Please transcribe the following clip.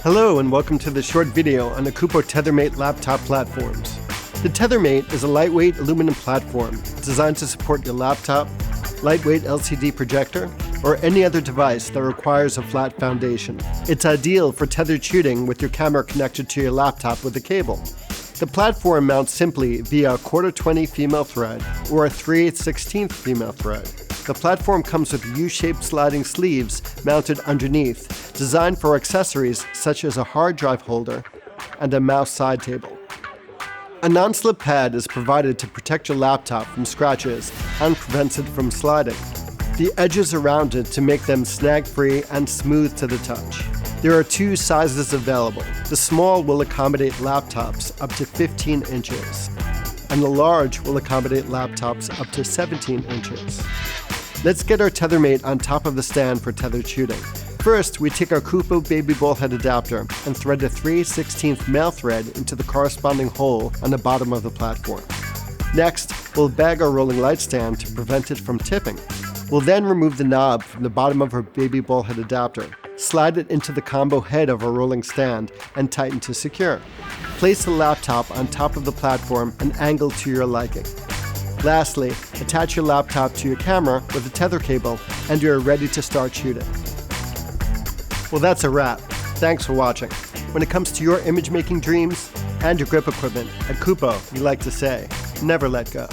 Hello and welcome to this short video on the Kupo Tethermate laptop platforms. The Tethermate is a lightweight aluminum platform designed to support your laptop, lightweight LCD projector, or any other device that requires a flat foundation. It's ideal for tethered shooting with your camera connected to your laptop with a cable. The platform mounts simply via a 1/4-20 female thread or a 3/8/16 female thread. The platform comes with U-shaped sliding sleeves mounted underneath, designed for accessories such as a hard drive holder and a mouse side table. A non-slip pad is provided to protect your laptop from scratches and prevents it from sliding. The edges are rounded to make them snag-free and smooth to the touch. There are two sizes available. The small will accommodate laptops up to 15 inches, and the large will accommodate laptops up to 17 inches. Let's get our Tethermate on top of the stand for tethered shooting. First, we take our Kupo baby ball head adapter and thread the 3/16 male thread into the corresponding hole on the bottom of the platform. Next, we'll bag our rolling light stand to prevent it from tipping. We'll then remove the knob from the bottom of our baby ball head adapter, slide it into the combo head of our rolling stand, and tighten to secure. Place the laptop on top of the platform and angle to your liking. Lastly, attach your laptop to your camera with a tether cable and you're ready to start shooting. Well, that's a wrap. Thanks for watching. When it comes to your image making dreams and your grip equipment, at Kupo, we like to say, never let go.